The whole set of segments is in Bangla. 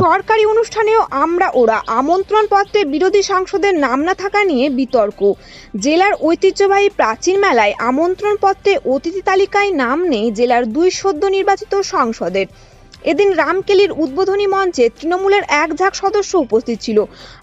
সরকারি অনুষ্ঠানেও আমরা ওরা আমন্ত্রণপত্রে বিরোধী সাংসদের নাম না থাকা নিয়ে বিতর্ক। জেলার ঐতিহ্যবাহী প্রাচীন মেলায় আমন্ত্রণপত্রে অতিথি তালিকায় নাম নেই জেলার 2 সদ্য নির্বাচিত সাংসদের। এদিন রামকেলির উদ্বোধনী মঞ্চে তৃণমূলের এক ঝাঁক সদস্য উপস্থিত ছিল,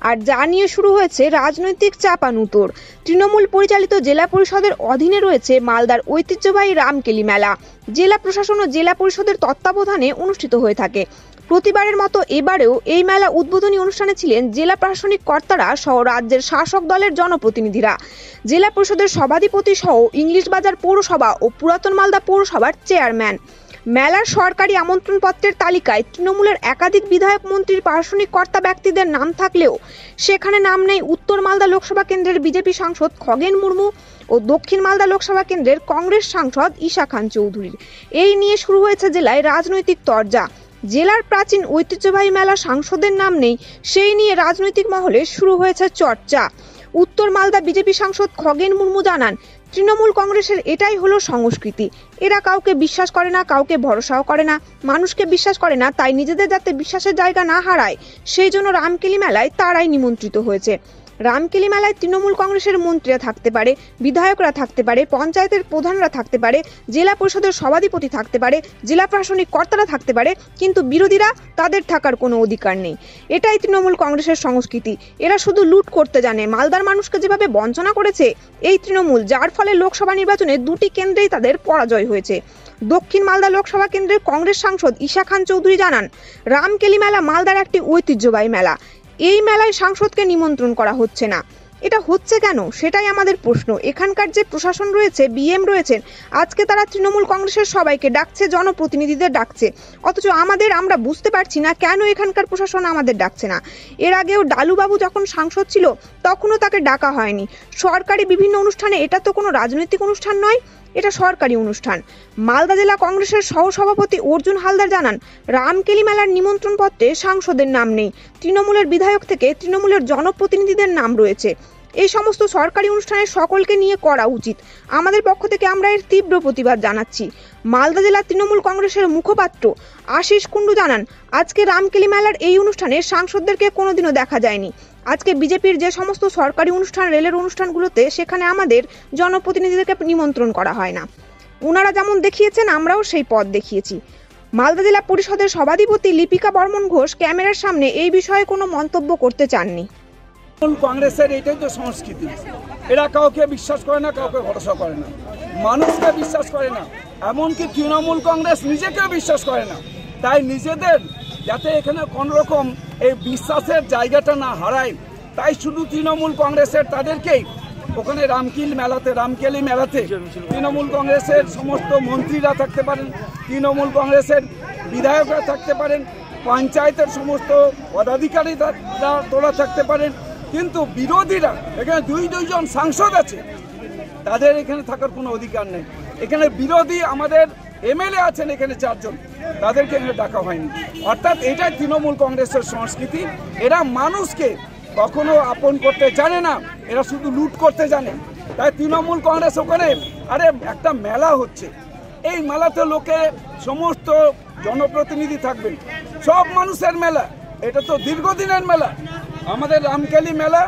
আর যা নিয়ে শুরু হয়েছে রাজনৈতিক চাপানুতোর। তৃণমূল পরিচালিত জেলা পরিষদের অধীনে রয়েছে মালদার ঐতিহ্যবাহী রামকেলি মেলা। জেলা প্রশাসন ও জেলা পরিষদের তত্ত্বাবধানে অনুষ্ঠিত হয়ে থাকে। প্রতিবারের মতো এবারেও এই মেলা উদ্বোধনী অনুষ্ঠানে ছিলেন জেলা প্রশাসনিক কর্তারা সহ রাজ্যের শাসক দলের জনপ্রতিনিধিরা। জেলা পরিষদের সভাধিপতি সহ ইংলিশ বাজার পৌরসভা ও পুরাতন মালদা পৌরসভার চেয়ারম্যান। মেলার সরকারি আমন্ত্রণপত্রের তালিকায় তৃণমূলের একাধিক বিধায়ক, মন্ত্রীর প্রশাসনিক কর্তা ব্যক্তিদের নাম থাকলেও সেখানে নাম নেই উত্তর মালদা লোকসভা কেন্দ্রের বিজেপি সাংসদ খগেন মুর্মু ও দক্ষিণ মালদা লোকসভা কেন্দ্রের কংগ্রেস সাংসদ ঈশা খান চৌধুরীর। এই নিয়ে শুরু হয়েছে জেলায় রাজনৈতিক তরজা। জেলার প্রাচীন ঐতিহ্যবাহী মেলা সাংসদের নাম নেই, সেই নিয়ে রাজনৈতিক মহলে শুরু হয়েছে চর্চা। উত্তর মালদা বিজেপি সাংসদ খগেন মুর্মু জানান, তৃণমূল কংগ্রেসের এটাই হলো সংস্কৃতি। এরা কাউকে বিশ্বাস করে না, কাউকে ভরসাও করে না, মানুষকে বিশ্বাস করে না। তাই নিজেদের যাতে বিশ্বাসের জায়গা না হারায় সেই জন্য রামকেলি মেলায় তারাই নিমন্ত্রিত হয়েছে। রামকেলি মেলায় তৃণমূল কংগ্রেসের মন্ত্রীরা থাকতে পারে, বিধায়করা থাকতে পারে, পঞ্চায়েতের প্রধানরা থাকতে পারে, জেলা পরিষদের সভাধিপতি থাকতে পারে, জেলা প্রশাসনিক কর্তারা থাকতে পারে, কিন্তু বিরোধীরা তাদের থাকার কোনো অধিকার নেই। এটাই তৃণমূল কংগ্রেসের সংস্কৃতি। এরা শুধু লুট করতে জানে। মালদার মানুষকে যেভাবে বঞ্চনা করেছে এই তৃণমূল, যার ফলে লোকসভা নির্বাচনে 2টি কেন্দ্রেই তাদের পরাজয় হয়েছে। দক্ষিণ মালদা লোকসভা কেন্দ্রের কংগ্রেস সাংসদ ঈশা খান চৌধুরী জানান, রামকেলি মেলা মালদার একটি ঐতিহ্যবাহী মেলা। এই মেলায় সাংসদকে নিমন্ত্রণ করা হচ্ছে না। এটা হচ্ছে কেন, সেটাই আমাদের প্রশ্ন। এখানকার যে প্রশাসন রয়েছে, বিএম রয়েছেন, আজকে তারা তৃণমূল কংগ্রেসের সবাইকে ডাকছে, জনপ্রতিনিধিদের ডাকছে, অথচ আমরা বুঝতে পারছি না কেন এখানকার প্রশাসন আমাদের ডাকছে না। এর আগেও ডালুবাবু যখন সাংসদ ছিল তখনও তাকে ডাকা হয়নি। সরকারি বিভিন্ন অনুষ্ঠানে, এটা তো কোনো রাজনৈতিক অনুষ্ঠান নয়, এটা সরকারি অনুষ্ঠান। মালদা জেলা কংগ্রেসের সহসভাপতি অর্জুন হালদার জানান, রামকেলি মেলার নিমন্ত্রণ পত্রে সাংসদের নাম নেই। তৃণমূলের বিধায়ক থেকে তৃণমূলের জনপ্রতিনিধিদের নাম রয়েছে। এই সমস্ত সরকারি অনুষ্ঠানে সকলকে নিয়ে করা উচিত। আমাদের পক্ষ থেকে আমরা এর তীব্র প্রতিবাদ জানাচ্ছি। মালদা জেলা তৃণমূল কংগ্রেসের মুখপাত্র আশিস কুণ্ডু জানান, আজকে রামকেলি মেলার এই অনুষ্ঠানে সাংসদদেরকে কোনোদিনও দেখা যায়নি। আজকে বিজেপির যে সমস্ত সরকারি অনুষ্ঠান, রেলের অনুষ্ঠানগুলোতে, সেখানে আমাদের জনপ্রতিনিধিদেরকে নিমন্ত্রণ করা হয় না। ওনারা যেমন দেখিয়েছেন আমরাও সেই পথ দেখিয়েছি। মালদা জেলা পরিষদের সভাধিপতি লিপিকা বর্মন ঘোষ ক্যামেরার সামনে এই বিষয়ে কোনো মন্তব্য করতে চাননি। কংগ্রেসের এটাই তো সংস্কৃতি। এরা কাউকে বিশ্বাস করে না, কাউকে ভরসা করে না, মানুষকে বিশ্বাস করে না, এমনকি তৃণমূল কংগ্রেস নিজেকেও বিশ্বাস করে না। তাই নিজেদের যাতে এখানে কোনোরকম এই বিশ্বাসের জায়গাটা না হারায়, তাই শুধু তৃণমূল কংগ্রেসের তাদেরকেই ওখানে রামকেলি মেলাতে তৃণমূল কংগ্রেসের সমস্ত মন্ত্রীরা থাকতে পারেন, তৃণমূল কংগ্রেসের বিধায়করা থাকতে পারেন, পঞ্চায়েতের সমস্ত পদাধিকারীরা তোরা থাকতে পারেন, কিন্তু বিরোধীরা, এখানে দুইজন সাংসদ আছে, তাদের এখানে থাকার কোনো অধিকার নেই। এখানে বিরোধী আমাদের এমএলএ আছেন এখানে 4 জন, তাদেরকে এখানে ডাকা হয়নি। অর্থাৎ এটাই তৃণমূল কংগ্রেসের সংস্কৃতি। এরা মানুষকে কখনো আপন করতে জানে না, এরা শুধু লুট করতে জানে। তাই তৃণমূল কংগ্রেস ওখানে একটা মেলা হচ্ছে, এই মেলাতে লোকে সমস্ত জনপ্রতিনিধি থাকবেন, সব মানুষের মেলা। এটা তো দীর্ঘদিনের মেলা। আমাদের রামকেলি মেলা,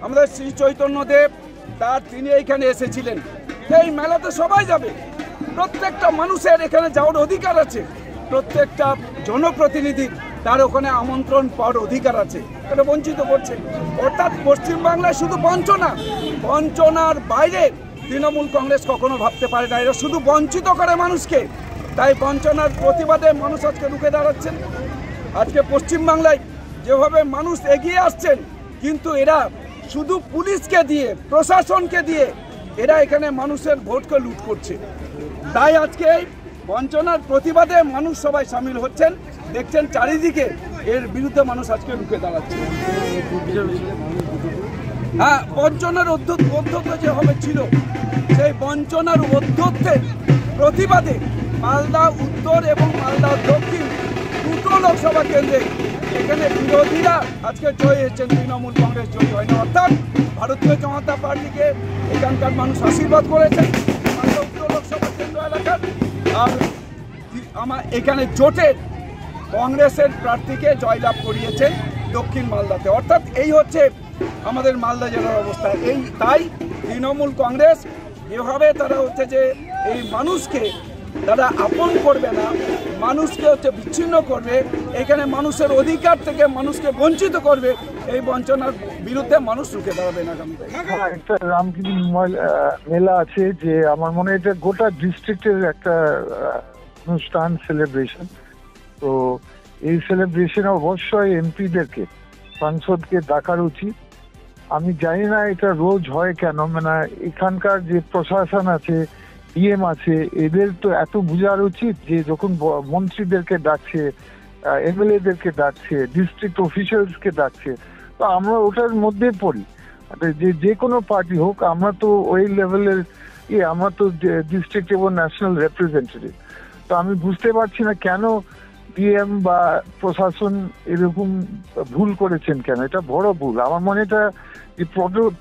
আমাদের শ্রী চৈতন্যদেব তিনি এইখানে এসেছিলেন। এই মেলাতে সবাই যাবে, প্রত্যেকটা মানুষের এখানে যাওয়ার অধিকার আছে, প্রত্যেকটা জনপ্রতিনিধির তার ওখানে আমন্ত্রণ পাওয়ার অধিকার আছে। এটা বঞ্চিত করছে। অর্থাৎ পশ্চিমবাংলায় শুধু বঞ্চনার বাইরে তৃণমূল কংগ্রেস কখনো ভাবতে পারে না। এরা শুধু বঞ্চিত করে মানুষকে। তাই বঞ্চনার প্রতিবাদে মানুষ আজকে রুখে দাঁড়াচ্ছেন। আজকে পশ্চিমবাংলায় যেভাবে মানুষ এগিয়ে আসছেন, কিন্তু এরা শুধু পুলিশকে দিয়ে, প্রশাসনকে দিয়ে এরা এখানে মানুষের ভোটকে লুট করছে। তাই আজকে এই বঞ্চনার প্রতিবাদে মানুষ সবাই সামিল হচ্ছেন। দেখছেন চারিদিকে এর বিরুদ্ধে মানুষ আজকে রুখে দাঁড়াচ্ছে। হ্যাঁ, বঞ্চনার অধ্যত্ত যেভাবে ছিল, সেই বঞ্চনার অধ্যত্তের প্রতিবাদে মালদা উত্তর এবং মালদা দক্ষিণ 2টো লোকসভা কেন্দ্রে এখানে বিরোধীরা আজকে জয় হয়েছেন, তৃণমূল কংগ্রেস জয় হয়নি। অর্থাৎ ভারতীয় জনতা পার্টিকে এখানকার মানুষ আশীর্বাদ করেছেন মালদা উত্তর লোকসভা কেন্দ্র এলাকার। আর আমার এখানে জোটের কংগ্রেসের প্রার্থীকে জয়লাভ করিয়েছেন দক্ষিণ মালদাতে। অর্থাৎ এই হচ্ছে আমাদের মালদা জেলার অবস্থা। তাই তৃণমূল কংগ্রেস যেভাবে তারা হচ্ছে যে এই মানুষকে তারা আপন করবে না, মানুষকে হচ্ছে বিচ্ছিন্ন করবে, এখানে মানুষের অধিকার থেকে মানুষকে বঞ্চিত করবে, এই বঞ্চনার বিরুদ্ধে মানুষ রুখে দাঁড়াবে না। একটা রামকৃষ্ণ মেলা আছে, যে আমার মনে হয় এটা গোটা ডিস্ট্রিক্টের একটা অনুষ্ঠান, সেলিব্রেশন। তো এই সেলিব্রেশনে অবশ্যই এমপিদেরকে, সাংসদকে ডাকার উচিত। আমি জানি না এটা রোজ হয় কেন, মানে এখানকার যে প্রশাসন আছে, ডিএম আছে, এদের তো এত বোঝার উচিত যে যখন মন্ত্রীদেরকে ডাকছে, এমএলএদেরকে ডাকছে, ডিস্ট্রিক্ট অফিসিয়ালসকে ডাকছে, তো আমরা ওটার মধ্যে পড়ি। যে কোনো পার্টি হোক, আমরা তো ওই লেভেলের আমরা তো ডিস্ট্রিক্ট এবং ন্যাশনাল রিপ্রেজেন্টেটিভ। তো আমি বুঝতে পারছি না কেন ডিএম বা প্রশাসন এরকম ভুল করেছেন কেন। এটা বড় ভুল। আমার মনে এটা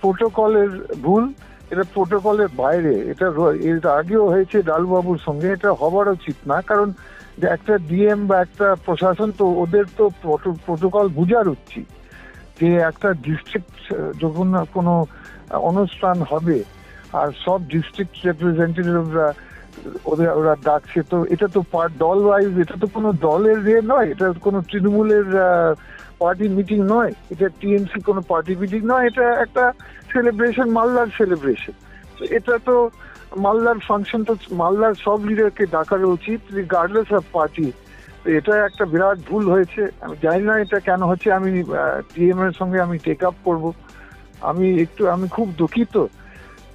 প্রোটোকলের ভুল, এটা প্রোটোকলের বাইরে। এটা এর আগেও হয়েছে ডালবাবুর সঙ্গে, এটা হবার উচিত না। কারণ একটা ডিএম বা একটা প্রশাসন, তো ওদের তো প্রোটোকল বুঝার উচিত যে একটা ডিস্ট্রিক্ট যখন কোনো অনুষ্ঠান হবে আর সব ডিস্ট্রিক্ট রিপ্রেজেন্টেটিভরা ওরা ডাকছে, তো এটা তো দল ওয়াইজ, এটা তো কোনো দলের নয়, এটা কোনো তৃণমূলের পার্টি মিটিং নয়, এটা টিএমসি কোনো পার্টি মিটিং নয়, এটা একটা সেলিব্রেশন, মালদার সেলিব্রেশন। তো এটা তো মালদার ফাংশন, তো মালদার সব লিডারকে ডাকার উচিত রিগার্ডলেস অফ পার্টি। তো এটা একটা বিরাট ভুল হয়েছে। আমি জানি না এটা কেন হচ্ছে। আমি ডিএম এর সঙ্গে আমি টেক আপ করবো। আমি খুব দুঃখিত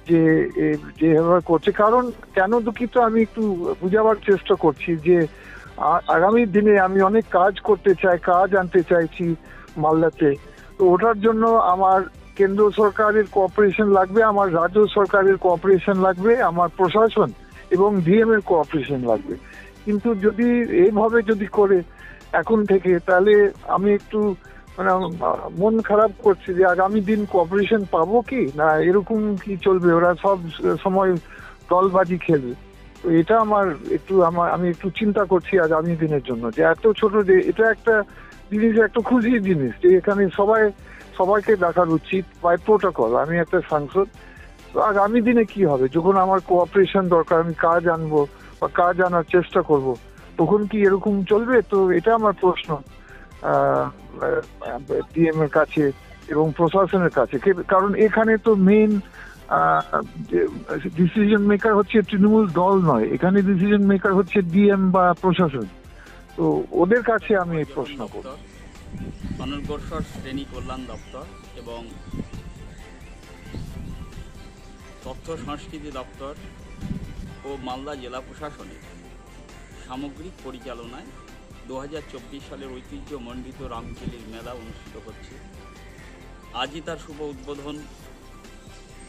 যে যেভাবে করছে। কারণ কেন দুঃখিত আমি একটু বুঝাবার চেষ্টা করছি যে আগামী দিনে আমি অনেক কাজ করতে চাই, কাজ আনতে চাইছি মালদাতে। তো ওটার জন্য আমার কেন্দ্র সরকারের কোঅপারেশন লাগবে, আমার রাজ্য সরকারের কোঅপারেশন লাগবে, আমার প্রশাসন এবং ডিএম এর কোঅপারেশন লাগবে। কিন্তু যদি এইভাবে যদি করে এখন থেকে, তাহলে আমি একটু মানে মন খারাপ করছে যে আগামী দিন কোঅপারেশন পাবো কি না, এরকম কি চলবে, ওরা সব সময় দলবাজি খেলবে। তো এটা আমি একটু চিন্তা করছি আগামী দিনের জন্য, যে এত ছোট, যে এটা একটা জিনিস, একটা খুশির জিনিস যে এখানে সবাইকে ডাকার উচিত বাই প্রোটোকল। আমি একটা সাংসদ, তো আগামী দিনে কি হবে, যখন আমার কোঅপারেশন দরকার, আমি কাজ আনবো বা কাজ আনার চেষ্টা করব, তখন কি এরকম চলবে? তো এটা আমার প্রশ্ন ডিএম এর কাছে এবং প্রশাসনের কাছে। কারণ এখানে তো মেইন ডিসিশন মেকার হচ্ছে তৃণমূল দল নয়, এখানে ডিসিশন মেকার হচ্ছে ডিএম বা প্রশাসন। তো ওদের কাছে আমি এই প্রশ্ন করব। অনগ্রসর শ্রেণী কল্যাণ দপ্তর এবং তথ্য সংস্কৃতি দপ্তর ও মালদা জেলা প্রশাসনের সামগ্রিক পরিচালনায় 2024 সালের ঐতিহ্যমণ্ডিত রামকেলির মেলা অনুষ্ঠিত হচ্ছে। আজই তার শুভ উদ্বোধন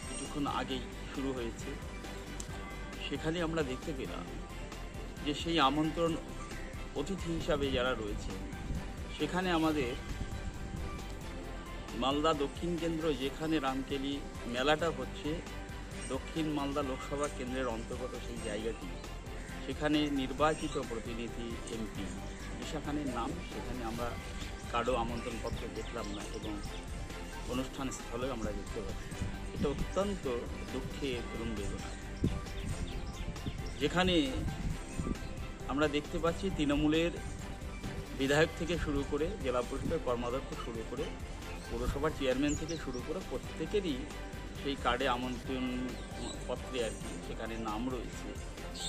কিছুক্ষণ আগেই শুরু হয়েছে। সেখানে আমরা দেখতে পেলাম যে সেই আমন্ত্রণ অতিথি হিসাবে যারা রয়েছে, সেখানে আমাদের মালদা দক্ষিণ কেন্দ্র, যেখানে রামকেলি মেলাটা হচ্ছে, দক্ষিণ মালদা লোকসভা কেন্দ্রের অন্তর্গত সেই জায়গাটি, সেখানে নির্বাচিত প্রতিনিধি এমপি ঈশা খানের নাম, সেখানে আমরা কারো আমন্ত্রণপত্র দেখলাম না এবং অনুষ্ঠান স্থলে আমরা দেখতে পাচ্ছি। এটা অত্যন্ত দুঃখের এবং বেদনা, যেখানে আমরা দেখতে পাচ্ছি তৃণমূলের বিধায়ক থেকে শুরু করে, জেলা পরিষদের কর্মাধ্যক্ষ শুরু করে, পৌরসভার চেয়ারম্যান থেকে শুরু করে প্রত্যেকেরই সেই কার্ডে আমন্ত্রণ পত্রে আর কি সেখানে নাম রয়েছে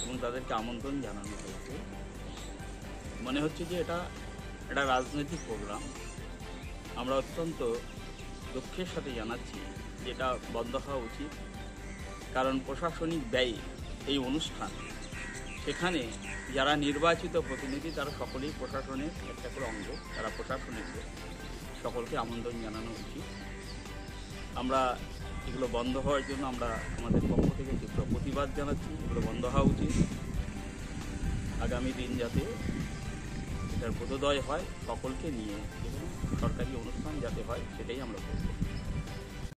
এবং তাদেরকে আমন্ত্রণ জানানো হয়েছে। মনে হচ্ছে যে এটা একটা রাজনৈতিক প্রোগ্রাম। আমরা অত্যন্ত দুঃখের সাথে জানাচ্ছি যেটা বন্ধ হওয়া উচিত। কারণ প্রশাসনিক ব্যয়ে এই অনুষ্ঠান, সেখানে যারা নির্বাচিত প্রতিনিধি তারা সকলেই প্রশাসনের একটা করে অঙ্গ, তারা প্রশাসনের সকলকে আমন্ত্রণ জানানো উচিত। আমরা এগুলো বন্ধ হওয়ার জন্য আমরা আমাদের পক্ষ থেকে তীব্র প্রতিবাদ জানাচ্ছি। এগুলো বন্ধ হওয়া উচিত। আগামী দিন যাতে এটার বোধোদয় হয় সকলকে নিয়ে এবং সরকারি অনুষ্ঠান যাতে হয়, সেটাই আমরা করব।